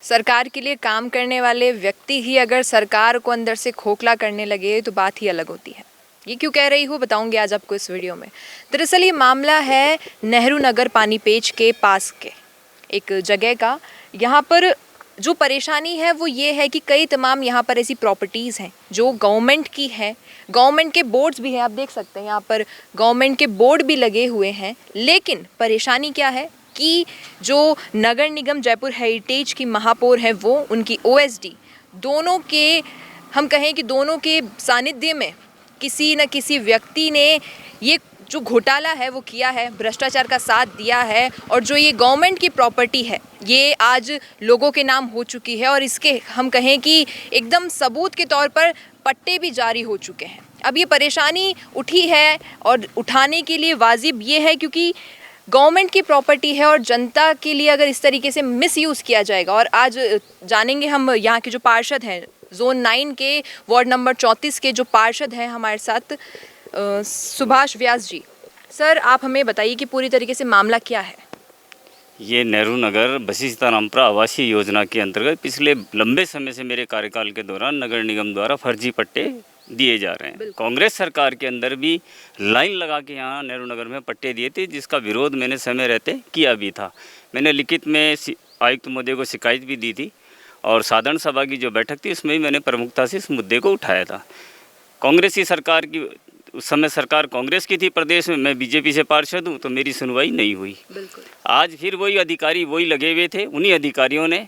सरकार के लिए काम करने वाले व्यक्ति ही अगर सरकार को अंदर से खोखला करने लगे तो बात ही अलग होती है। ये क्यों कह रही हूँ बताऊंगी आज आपको इस वीडियो में। दरअसल ये मामला है नेहरू नगर पानीपेच के पास के एक जगह का। यहाँ पर जो परेशानी है वो ये है कि कई तमाम यहाँ पर ऐसी प्रॉपर्टीज़ हैं जो गवर्नमेंट की है, गवर्नमेंट के बोर्ड्स भी हैं, आप देख सकते हैं यहाँ पर गवर्नमेंट के बोर्ड भी लगे हुए हैं। लेकिन परेशानी क्या है कि जो नगर निगम जयपुर हेरिटेज की महापौर है वो उनकी ओएसडी दोनों के, हम कहें कि दोनों के सानिध्य में किसी न किसी व्यक्ति ने ये जो घोटाला है वो किया है, भ्रष्टाचार का साथ दिया है। और जो ये गवर्नमेंट की प्रॉपर्टी है ये आज लोगों के नाम हो चुकी है और इसके हम कहें कि एकदम सबूत के तौर पर पट्टे भी जारी हो चुके हैं। अब ये परेशानी उठी है और उठाने के लिए वाजिब ये है क्योंकि गवर्नमेंट की प्रॉपर्टी है और जनता के लिए अगर इस तरीके से मिसयूज़ किया जाएगा। और आज जानेंगे हम यहाँ के जो पार्षद हैं, जोन 9 के वार्ड नंबर 34 के जो पार्षद हैं हमारे साथ सुभाष व्यास जी। सर आप हमें बताइए कि पूरी तरीके से मामला क्या है। ये नेहरू नगर बसी सीतारामपुरा आवासीय योजना के अंतर्गत पिछले लंबे समय से मेरे कार्यकाल के दौरान नगर निगम द्वारा फर्जी पट्टे दिए जा रहे हैं। कांग्रेस सरकार के अंदर भी लाइन लगा के यहाँ नेहरू नगर में पट्टे दिए थे, जिसका विरोध मैंने समय रहते किया भी था। मैंने लिखित में आयुक्त महोदय को शिकायत भी दी थी और साधारण सभा की जो बैठक थी उसमें भी मैंने प्रमुखता से इस मुद्दे को उठाया था। कांग्रेस की सरकार की, उस समय सरकार कांग्रेस की थी प्रदेश में, मैं बीजेपी से पार्षद हूँ, तो मेरी सुनवाई नहीं हुई। आज फिर वही अधिकारी वही लगे हुए थे। उन्हीं अधिकारियों ने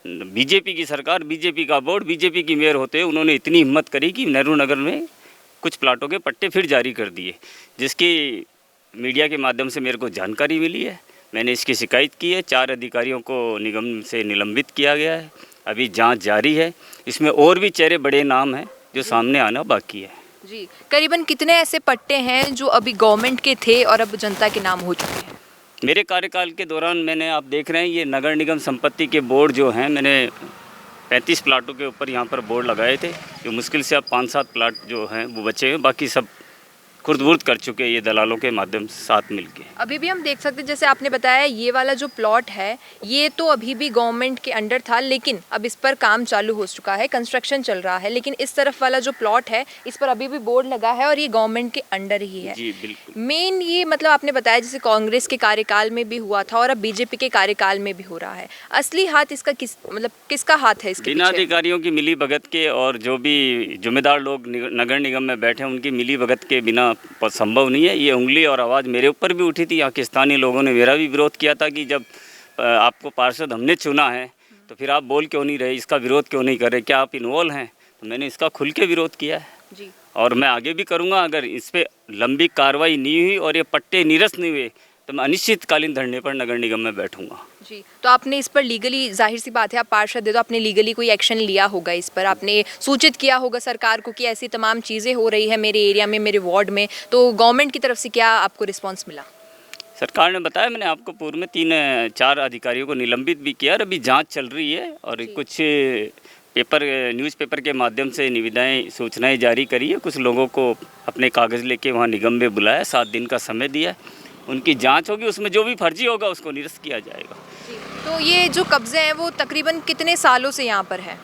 बीजेपी की सरकार, बीजेपी का बोर्ड, बीजेपी की मेयर होते हुए उन्होंने इतनी हिम्मत करी कि नेहरू नगर में कुछ प्लाटों के पट्टे फिर जारी कर दिए, जिसकी मीडिया के माध्यम से मेरे को जानकारी मिली है। मैंने इसकी शिकायत की है। 4 अधिकारियों को निगम से निलंबित किया गया है। अभी जांच जारी है। इसमें और भी चेहरे बड़े नाम हैं जो सामने आना बाकी है। जी, करीबन कितने ऐसे पट्टे हैं जो अभी गवर्नमेंट के थे और अब जनता के नाम हो चुके हैं? मेरे कार्यकाल के दौरान मैंने, आप देख रहे हैं ये नगर निगम संपत्ति के बोर्ड जो हैं, मैंने 35 प्लाटों के ऊपर यहाँ पर बोर्ड लगाए थे। जो मुश्किल से अब 5-7 प्लाट जो हैं वो बचे हैं, बाकी सब खुर्द-बुर्द कर चुके हैं ये दलालों के माध्यम से साथ मिलके। अभी भी हम देख सकते हैं, जैसे आपने बताया ये वाला जो प्लॉट है ये तो अभी भी गवर्नमेंट के अंडर था, लेकिन अब इस पर काम चालू हो चुका है, कंस्ट्रक्शन चल रहा है। लेकिन इस तरफ वाला जो प्लॉट है इस पर अभी भी बोर्ड लगा है और ये गवर्नमेंट के अंडर ही है। जी बिल्कुल। मेन ये मतलब आपने बताया जैसे कांग्रेस के कार्यकाल में भी हुआ था और अब बीजेपी के कार्यकाल में भी हो रहा है। असली हाथ इसका किसका हाथ है इसके बिना पीछे? अधिकारियों की मिली भगत के और जो भी जिम्मेदार लोग नगर निगम में बैठे हैं उनकी मिली भगत के बिना संभव नहीं है। ये उंगली और आवाज़ मेरे ऊपर भी उठी थी। यहाँ के स्थानीय लोगों ने मेरा भी विरोध किया था कि जब आपको पार्षद हमने चुना है तो फिर आप बोल क्यों नहीं रहे, इसका विरोध क्यों नहीं कर रहे, क्या आप इन्वॉल्व हैं? तो मैंने इसका खुल के विरोध किया है जी। और मैं आगे भी करूँगा। अगर इस पर लंबी कार्रवाई नहीं हुई और ये पट्टे निरस्त नहीं हुए तो मैं अनिश्चितकालीन धरने पर नगर निगम में बैठूंगा। जी, तो आपने इस पर लीगली, जाहिर सी बात है आप पार्षद है तो आपने लीगली कोई एक्शन लिया होगा, इस पर आपने सूचित किया होगा सरकार को कि ऐसी तमाम चीज़ें हो रही है मेरे एरिया में, मेरे वार्ड में। तो गवर्नमेंट की तरफ से क्या आपको रिस्पांस मिला? सरकार ने बताया, मैंने आपको पूर्व में 3-4 अधिकारियों को निलंबित भी किया और अभी जांच चल रही है और कुछ न्यूज़पेपर के माध्यम से निविदाएं, सूचनाएं जारी करी है। कुछ लोगों को अपने कागज़ लेके वहाँ निगम में बुलाया, 7 दिन का समय दिया है। उनकी जांच होगी, उसमें जो भी फर्जी होगा उसको निरस्त किया जाएगा। तो ये जो कब्जे हैं वो तकरीबन कितने सालों से यहाँ पर है?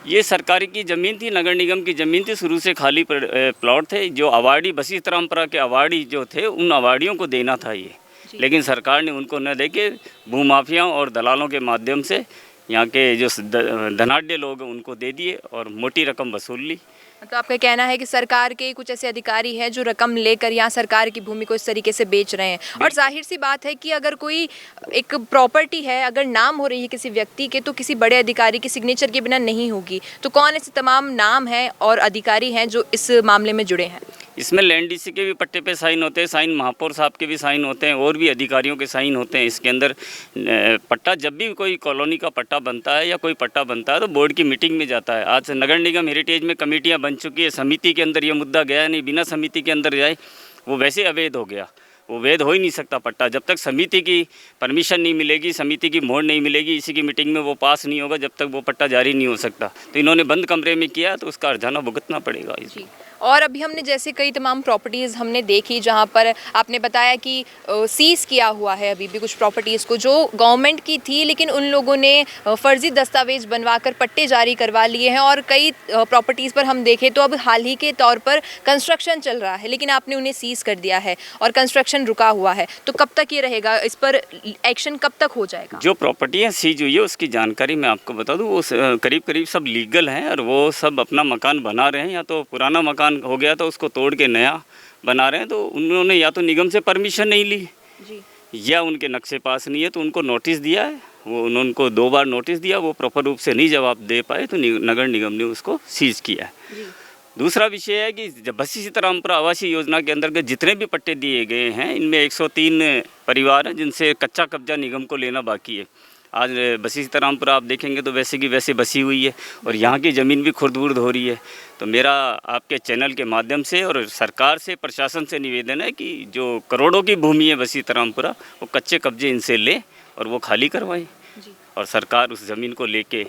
ये सरकारी की ज़मीन थी, नगर निगम की ज़मीन थी, शुरू से खाली प्लॉट थे। जो अवार्डी, बसी सीतारामपुरा के अवार्डी जो थे उन अवार्डियों को देना था ये, लेकिन सरकार ने उनको न दे के भूमाफियाओं और दलालों के माध्यम से यहाँ के जो धनाढ्य लोग हैं उनको दे दिए और मोटी रकम वसूल ली। तो आपका कहना है कि सरकार के कुछ ऐसे अधिकारी हैं जो रकम लेकर यहाँ सरकार की भूमि को इस तरीके से बेच रहे हैं। और जाहिर सी बात है कि अगर कोई एक प्रॉपर्टी है, अगर नाम हो रही है किसी व्यक्ति के, तो किसी बड़े अधिकारी की सिग्नेचर के बिना नहीं होगी। तो कौन ऐसे तमाम नाम हैं और अधिकारी हैं जो इस मामले में जुड़े हैं? इसमें लैंड डीसी के भी पट्टे पे साइन होते हैं, साइन महापौर साहब के भी साइन होते हैं और भी अधिकारियों के साइन होते हैं। इसके अंदर पट्टा, जब भी कोई कॉलोनी का पट्टा बनता है या कोई पट्टा बनता है तो बोर्ड की मीटिंग में जाता है। आज नगर निगम हेरिटेज में कमेटियां बन चुकी है, समिति के अंदर ये मुद्दा गया नहीं। बिना समिति के अंदर जाए वो वैसे अवैध हो गया, वो वैध हो ही नहीं सकता पट्टा। जब तक समिति की परमिशन नहीं मिलेगी, समिति की मोहर नहीं मिलेगी, इसी की मीटिंग में वो पास नहीं होगा, जब तक वो पट्टा जारी नहीं हो सकता। तो इन्होंने बंद कमरे में किया तो उसका हर्जाना भुगतना पड़ेगा। जी। और अभी हमने जैसे कई तमाम प्रॉपर्टीज़ हमने देखी जहाँ पर आपने बताया कि सीज़ किया हुआ है अभी भी कुछ प्रॉपर्टीज़ को जो गवर्नमेंट की थी, लेकिन उन लोगों ने फ़र्ज़ी दस्तावेज़ बनवाकर पट्टे जारी करवा लिए हैं। और कई प्रॉपर्टीज़ पर हम देखें तो अब हाल ही के तौर पर कंस्ट्रक्शन चल रहा है, लेकिन आपने उन्हें सीज़ कर दिया है और कंस्ट्रक्शन रुका हुआ है। तो कब तक ये रहेगा, इस पर एक्शन कब तक हो जाएगा? जो प्रॉपर्टियाँ सीज हुई है उसकी जानकारी मैं आपको बता दूँ, वो करीब करीब सब लीगल हैं और वो सब अपना मकान बना रहे हैं। या तो पुराना मकान हो गया तो उसको तोड़ के नया बना रहे हैं, तो उन्होंने या तो निगम से परमिशन नहीं ली जी। या उनके नक्शे पास नहीं है, तो उनको नोटिस दिया है। वो उनको 2 बार नोटिस दिया, वो प्रॉपर रूप से नहीं जवाब दे पाए तो नगर निगम ने उसको सीज किया है। जी। दूसरा विषय है कि जब बसी सीतारामपुरा आवासीय योजना के अंतर्गत जितने भी पट्टे दिए गए हैं, इनमें 103 परिवार हैं जिनसे कच्चा कब्जा निगम को लेना बाकी है। आज बसी सीतारामपुरा आप देखेंगे तो वैसे की वैसे बसी हुई है और यहाँ की ज़मीन भी खुर्द-बुर्द हो रही है। तो मेरा आपके चैनल के माध्यम से और सरकार से, प्रशासन से निवेदन है कि जो करोड़ों की भूमि है बसी सीतारामपुरा, वो कच्चे कब्जे इनसे ले और वो खाली करवाएं और सरकार उस ज़मीन को लेके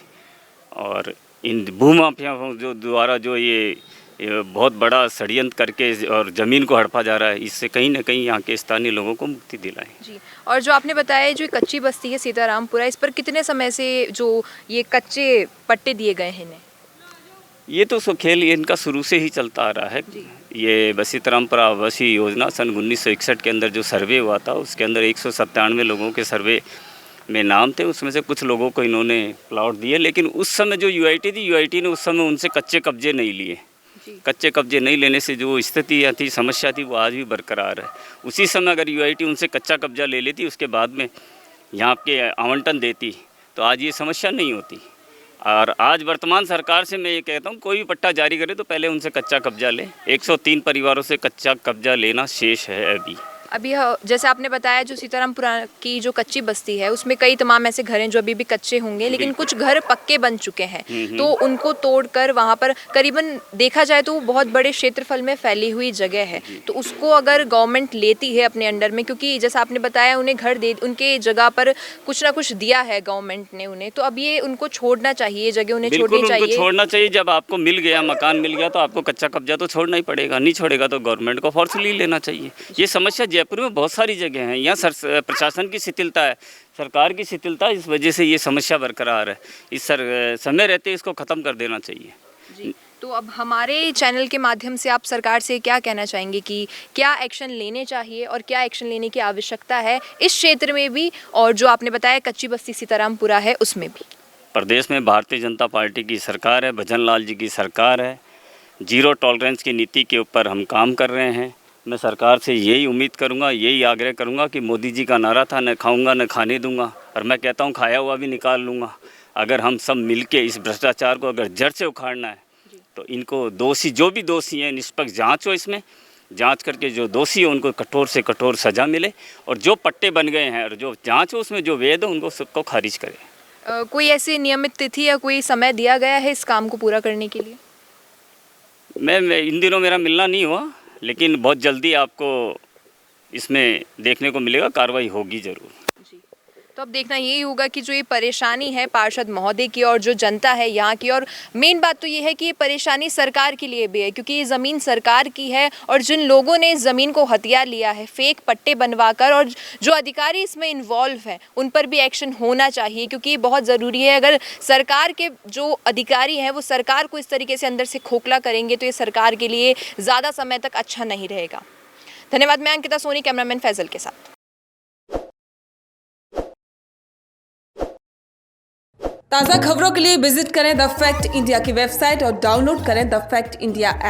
और इन भूमाफियाओं जो द्वारा जो ये बहुत बड़ा षड्यंत्र करके और ज़मीन को हड़पा जा रहा है, इससे कहीं ना कहीं यहाँ के स्थानीय लोगों को मुक्ति दिलाएं। जी। और जो आपने बताया जो कच्ची बस्ती है सीतारामपुरा, इस पर कितने समय से जो ये कच्चे पट्टे दिए गए हैं इन्हें? ये तो खेल इनका शुरू से ही चलता आ रहा है। ये बसी सीतारामपुरा आवासीय योजना सन 1961 के अंदर जो सर्वे हुआ था, उसके अंदर 197 लोगों के सर्वे में नाम थे। उसमें से कुछ लोगों को इन्होंने प्लॉट दिए, लेकिन उस समय जो यूआईटी थी, यूआईटी ने उस समय उनसे कच्चे कब्जे नहीं लिए। कच्चे कब्जे नहीं लेने से जो स्थिति थी, समस्या थी, वो आज भी बरकरार है। उसी समय अगर यूआईटी उनसे कच्चा कब्जा ले लेती, उसके बाद में यहाँ के आवंटन देती, तो आज ये समस्या नहीं होती। और आज वर्तमान सरकार से मैं ये कहता हूँ, कोई भी पट्टा जारी करे तो पहले उनसे कच्चा कब्जा ले। 103 परिवारों से कच्चा कब्जा लेना शेष है अभी। जैसे आपने बताया जो सीतारामपुरा की जो कच्ची बस्ती है उसमें कई तमाम ऐसे घर हैं जो अभी भी कच्चे होंगे, लेकिन कुछ घर पक्के बन चुके हैं। तो उनको तोड़कर वहाँ पर करीबन देखा जाए तो वो बहुत बड़े क्षेत्रफल में फैली हुई जगह है, तो उसको अगर गवर्नमेंट लेती है अपने अंडर में, क्योंकि जैसा आपने बताया उन्हें घर दे, उनके जगह पर कुछ ना कुछ दिया है गवर्नमेंट ने उन्हें, तो अब ये उनको छोड़ना चाहिए, जगह उन्हें छोड़नी चाहिए। छोड़ना चाहिए। जब आपको मिल गया, मकान मिल गया, तो आपको कच्चा कब्जा तो छोड़ना ही पड़ेगा। नहीं छोड़ेगा तो गवर्नमेंट को फोर्सली लेना चाहिए। ये समस्या जयपुर में बहुत सारी जगह हैं। यहाँ प्रशासन की शिथिलता है, सरकार की शिथिलता, इस वजह से ये समस्या बरकरार है। इस समय रहते इसको ख़त्म कर देना चाहिए। जी। तो अब हमारे चैनल के माध्यम से आप सरकार से क्या कहना चाहेंगे कि क्या एक्शन लेने चाहिए और क्या एक्शन लेने की आवश्यकता है इस क्षेत्र में भी, और जो आपने बताया कच्ची बस्ती सीतारामपुरा है उसमें भी? प्रदेश में भारतीय जनता पार्टी की सरकार है, भजन लाल जी की सरकार है। 0 टॉलरेंस की नीति के ऊपर हम काम कर रहे हैं। मैं सरकार से यही उम्मीद करूंगा, यही आग्रह करूंगा कि मोदी जी का नारा था, न खाऊंगा न खाने दूंगा, और मैं कहता हूं खाया हुआ भी निकाल लूंगा। अगर हम सब मिलके इस भ्रष्टाचार को अगर जड़ से उखाड़ना है तो इनको दोषी, जो भी दोषी हैं, निष्पक्ष जांच हो, इसमें जांच करके जो दोषी है उनको कठोर से कठोर सज़ा मिले, और जो पट्टे बन गए हैं और जो जांच हो उसमें जो वैध हो उनको सबको खारिज करें। कोई ऐसी नियमित तिथि या कोई समय दिया गया है इस काम को पूरा करने के लिए? मैं इन दिनों मेरा मिलना नहीं हुआ, लेकिन बहुत जल्दी आपको इसमें देखने को मिलेगा, कार्रवाई होगी ज़रूर। जी। तो अब देखना यही होगा कि जो ये परेशानी है पार्षद महोदय की और जो जनता है यहाँ की, और मेन बात तो ये है कि ये परेशानी सरकार के लिए भी है, क्योंकि ये ज़मीन सरकार की है और जिन लोगों ने इस ज़मीन को हथिया लिया है फेक पट्टे बनवाकर, और जो अधिकारी इसमें इन्वॉल्व हैं उन पर भी एक्शन होना चाहिए, क्योंकि ये बहुत ज़रूरी है। अगर सरकार के जो अधिकारी हैं वो सरकार को इस तरीके से अंदर से खोखला करेंगे तो ये सरकार के लिए ज़्यादा समय तक अच्छा नहीं रहेगा। धन्यवाद। मैं अंकिता सोनी, कैमरामैन फैजल के साथ। ताज़ा खबरों के लिए विजिट करें द फैक्ट इंडिया की वेबसाइट और डाउनलोड करें द फैक्ट इंडिया ऐप।